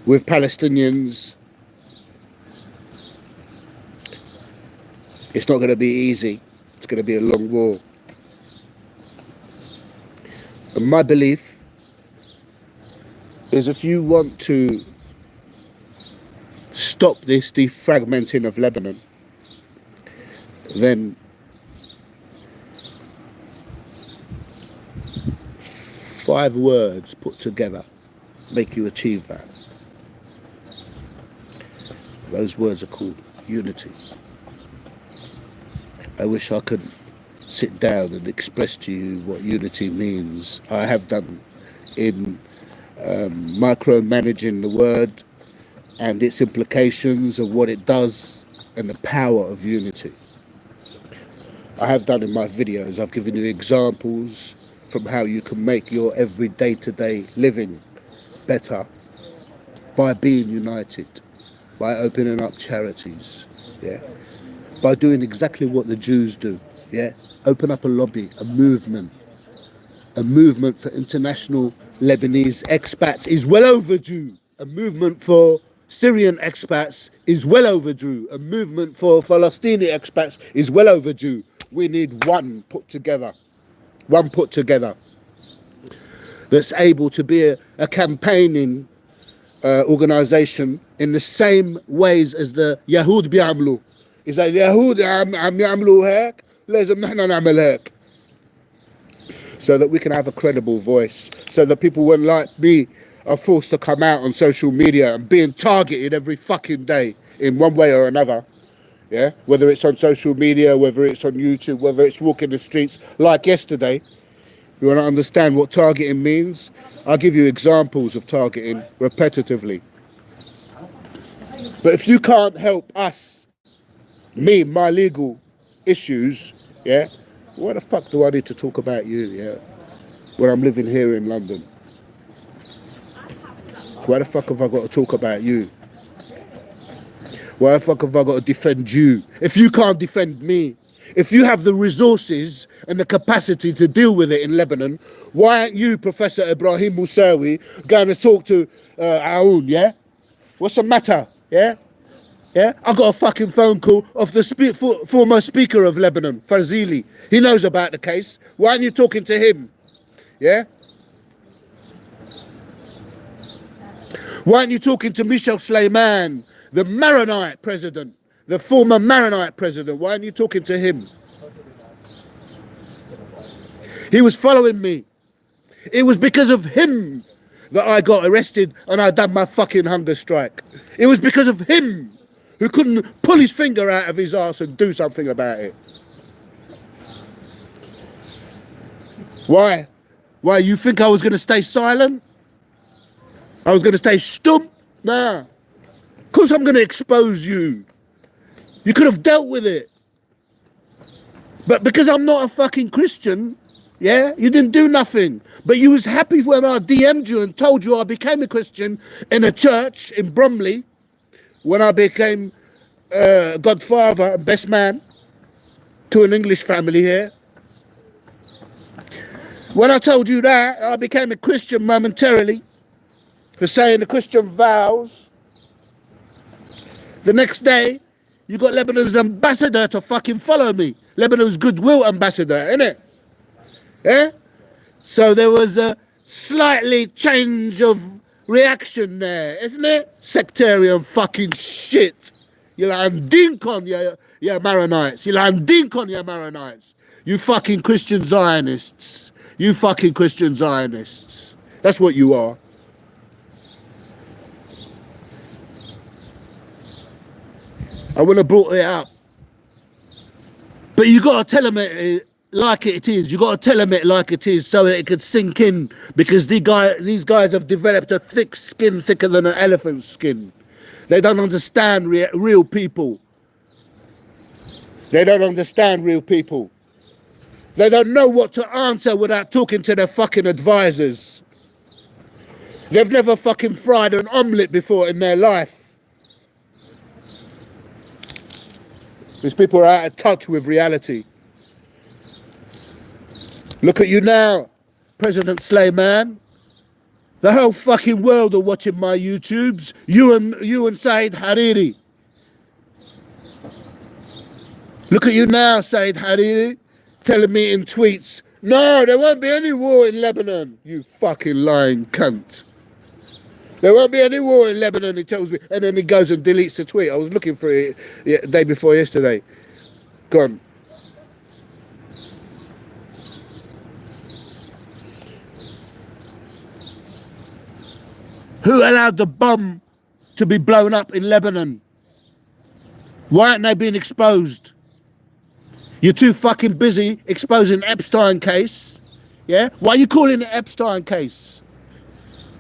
with Palestinians. It's not going to be easy. It's going to be a long war. And my belief is if you want to stop this defragmenting of Lebanon, then 5 words put together make you achieve that. Those words are called unity. I wish I could sit down and express to you what unity means. I have done in micromanaging the word and its implications of what it does and the power of unity. I have done in my videos. I've given you examples from how you can make your every day-to-day living better by being united, by opening up charities, yeah, by doing exactly what the Jews do, yeah, open up a lobby, a movement for international Lebanese expats is well overdue. A movement for Syrian expats is well overdue. A movement for Palestinian expats is well overdue. We need one put together that's able to be a campaigning organization in the same ways as the Yahud بيعملوا. إذا اليهود عم يعملوا هيك لازم نحن نعمل هيك. So that we can have a credible voice, so that people when like me are forced to come out on social media and being targeted every fucking day in one way or another, yeah, whether it's on social media, whether it's on YouTube, whether it's walking the streets like yesterday. You want to understand what targeting means? I'll give you examples of targeting repetitively. But if you can't help us, me, my legal issues, yeah, why the fuck do I need to talk about you, yeah, when I'm living here in London? Why the fuck have I got to talk about you? Why the fuck have I got to defend you? If you can't defend me, if you have the resources and the capacity to deal with it in Lebanon, why aren't you, Professor Ibrahim Moussawi, going to talk to Aoun, yeah? What's the matter, yeah? Yeah, I got a fucking phone call of the former speaker of Lebanon, Farzili. He knows about the case. Why aren't you talking to him? Yeah? Why aren't you talking to Michel Sleiman, the Maronite president, the former Maronite president? Why aren't you talking to him? He was following me. It was because of him that I got arrested and I done my fucking hunger strike. It was because of him who couldn't pull his finger out of his arse and do something about it. Why? Why, you think I was going to stay silent? I was going to stay stum? Nah. Of course I'm going to expose you. You could have dealt with it. But because I'm not a fucking Christian, yeah, you didn't do nothing. But you was happy when I DM'd you and told you I became a Christian in a church in Bromley, when I became godfather and best man to an English family here. When I told you that, I became a Christian momentarily for saying the Christian vows. The next day, you got Lebanon's ambassador to fucking follow me. Lebanon's goodwill ambassador, innit? Yeah? So there was a slightly change of reaction there, isn't it? Sectarian fucking shit. You like dink on your Maronites. You like dink on your Maronites. You fucking Christian Zionists. You fucking Christian Zionists. That's what you are. I wouldn't have brought it up. But you got to tell them it like it is. You got to tell them it like it is so that it could sink in, because these guys have developed a thick skin, thicker than an elephant's skin. They don't understand real people. They don't understand real people. They don't know what to answer without talking to their fucking advisors. They've never fucking fried an omelette before in their life. These people are out of touch with reality. Look at you now, President Sleiman. The whole fucking world are watching my YouTubes. You and Saeed Hariri. Look at you now, Saeed Hariri, telling me in tweets, no, there won't be any war in Lebanon. You fucking lying cunt. There won't be any war in Lebanon, he tells me, and then he goes and deletes the tweet. I was looking for it the day before yesterday. Gone. Who allowed the bomb to be blown up in Lebanon? Why aren't they being exposed? You're too fucking busy exposing Epstein case. Yeah? Why are you calling it Epstein case?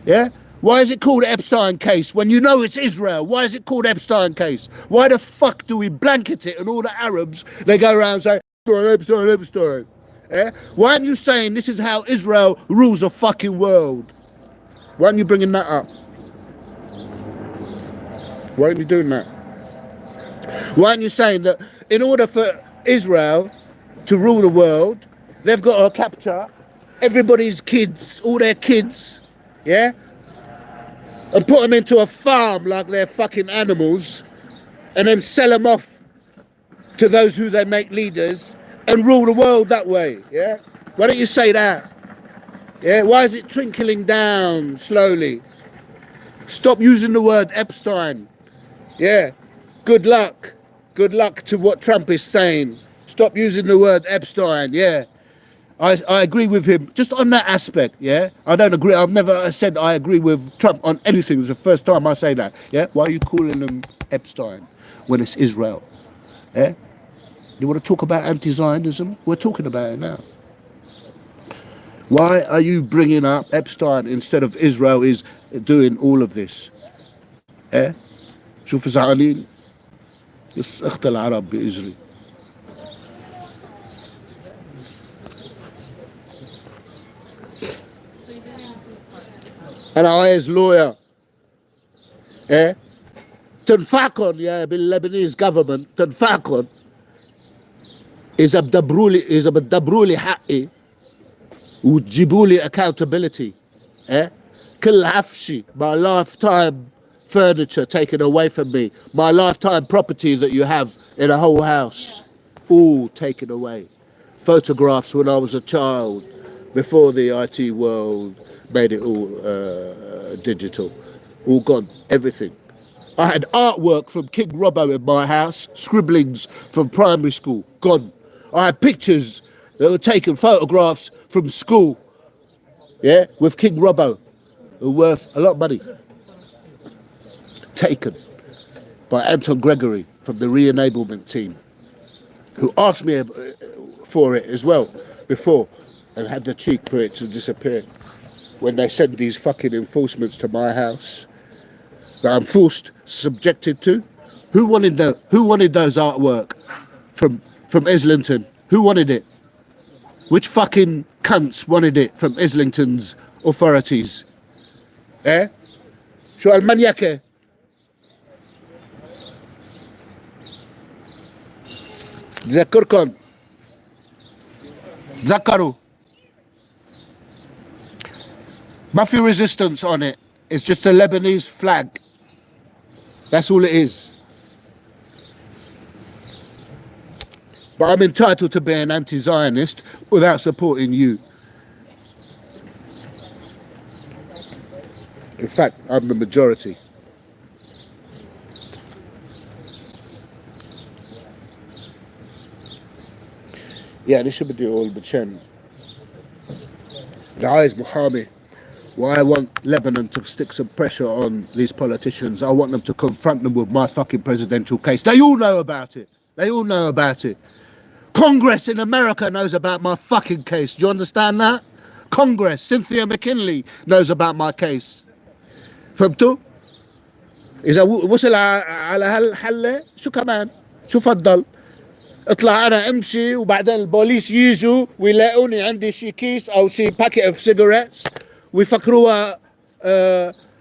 Yeah? Why is it called Epstein case when you know it's Israel? Why is it called Epstein case? Why the fuck do we blanket it and all the Arabs, they go around saying, Epstein, Epstein. Yeah? Why aren't you saying this is how Israel rules the fucking world? Why aren't you bringing that up? Why aren't you doing that? Why aren't you saying that in order for Israel to rule the world, they've got to capture everybody's kids, all their kids, yeah? And put them into a farm like they're fucking animals, and then sell them off to those who they make leaders and rule the world that way, yeah? Why don't you say that? Yeah, why is it trickling down slowly? Stop using the word Epstein. Yeah, good luck. Good luck to what Trump is saying. Stop using the word Epstein, yeah. I agree with him just on that aspect, yeah. I don't agree. I've never said I agree with Trump on anything. It's the first time I say that, yeah. Why are you calling them Epstein when it's Israel? Yeah. You want to talk about anti-Zionism? We're talking about it now. Why are you bringing up Epstein instead of Israel is doing all of this? Eh? شوف زعلانين اخت العرب بإجري. أنا عايز lawyer. Eh? تنفعكم يا باللبنانيز government تنفعكم إذا بتدبروا لي حقي وتجيبوا لي accountability. Eh? كل عفشي my lifetime furniture taken away from me, my lifetime property that you have in a whole house, all taken away. Photographs when I was a child, before the IT world made it all digital, all gone, everything. I had artwork from King Robbo in my house, scribblings from primary school, gone. I had pictures that were taken, photographs from school, yeah, with King Robbo, who were worth a lot of money. Taken by Anton Gregory from the re-enablement team, who asked me for it as well before and had the cheek for it to disappear when they send these fucking enforcements to my house that I'm subjected to. Who wanted those artwork from Islington? Who wanted it? Which fucking cunts wanted it from Islington's authorities? Eh? شو المانياكي؟ تذكروا Muffy resistance on it. It's just a Lebanese flag. That's all it is. But I'm entitled to be an anti-Zionist without supporting you. In fact, I'm the majority. Yeah, this should be the old Bachen. The eyes Muhammad. Why I want Lebanon to stick some pressure on these politicians. I want them to confront them with my fucking presidential case. They all know about it. They all know about it. Congress in America knows about my fucking case. Do you understand that? Congress, Cynthia McKinley knows about my case. فهمتوا؟ إذا وصل على هالحلة شو كمان؟ شو فضل؟ اطلع أنا أمشي وبعدين البوليس يجوا ويلاقوني عندي شي كيس أو شي باكيت اوف سيجاريتس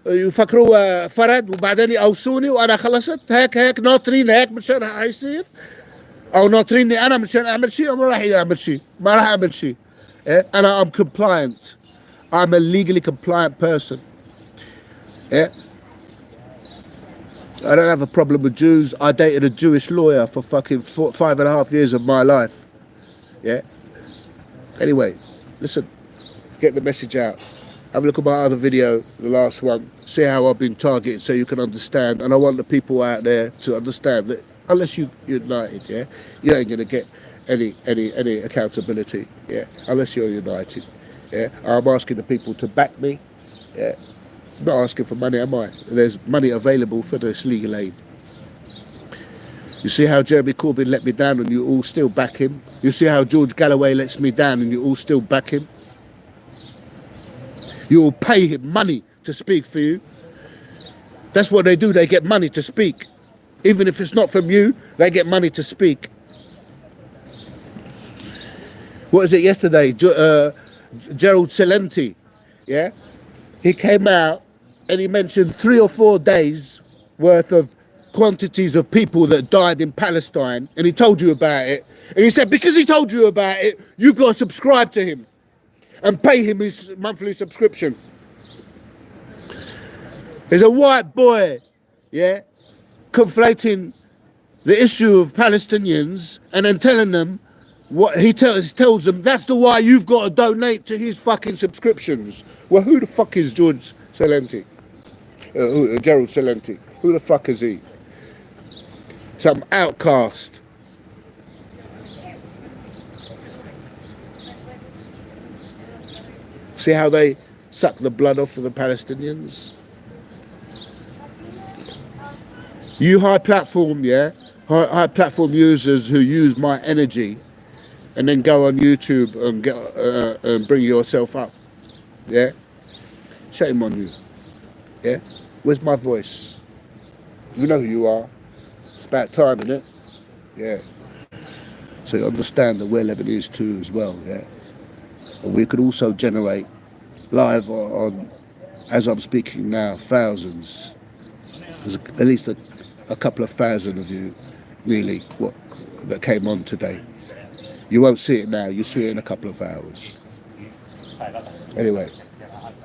ويفكروها فرد وبعدين يقوسوني وأنا خلصت هيك ناطرين هيك مشان هيصير أو ناطريني أنا مشان أعمل شيء أو ما راح أعمل شيء ما راح أعمل شيء. أنا I'm compliant. I'm a legally compliant person. Yeah. I don't have a problem with Jews. I dated a Jewish lawyer for fucking 5.5 years of my life. Yeah. Anyway, listen, get the message out. Have a look at my other video, the last one. See how I've been targeted so you can understand. And I want the people out there to understand that unless you're united, yeah, you ain't gonna get any accountability, yeah, unless you're united. Yeah. I'm asking the people to back me. Yeah. I'm not asking for money, am I? There's money available for this legal aid. You see how Jeremy Corbyn let me down and you all still back him? You see how George Galloway lets me down and you all still back him? You all pay him money to speak for you. That's what they do, they get money to speak. Even if it's not from you, they get money to speak. What was it yesterday? Gerald Celente, yeah? He came out and he mentioned 3 or 4 days worth of quantities of people that died in Palestine, and he told you about it. And he said, because he told you about it, you've got to subscribe to him and pay him his monthly subscription. There's a white boy, yeah, conflating the issue of Palestinians and then telling them what he tells them that's the why you've got to donate to his fucking subscriptions. Well, who the fuck is George Celente? Gerald Celente. Who the fuck is he? Some outcast. See how they suck the blood off of the Palestinians? You high platform, yeah? High platform users who use my energy and then go on YouTube and get and bring yourself up. Yeah? Shame on you. Yeah? Where's my voice? You know who you are. It's about time, isn't it? Yeah. So you understand that we're Lebanese too as well, yeah? And we could also generate live on as I'm speaking now, thousands. There's at least a couple of thousand of you really that came on today. You won't see it now, you'll see it in a couple of hours. Anyway,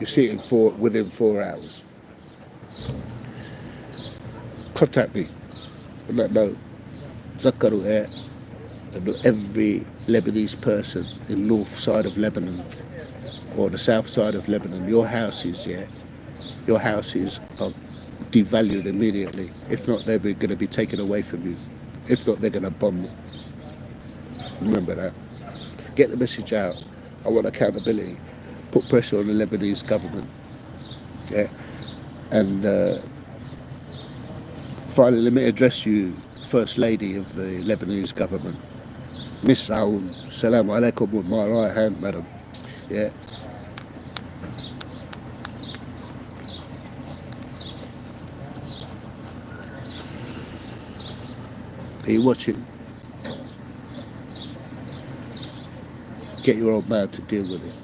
you see it within 4 hours. Contact me and let know. Zakaru here, and every Lebanese person in north side of Lebanon or the south side of Lebanon, your houses, yeah, your houses are devalued immediately. If not, they're going to be taken away from you. If not, they're going to bomb you. Remember that. Get the message out. I want accountability. Put pressure on the Lebanese government. Yeah. And finally, let me address you, First Lady of the Lebanese government. Miss Aoun, Salaam alaikum with my right hand, madam. Yeah. Are you watching? Get your old man to deal with it.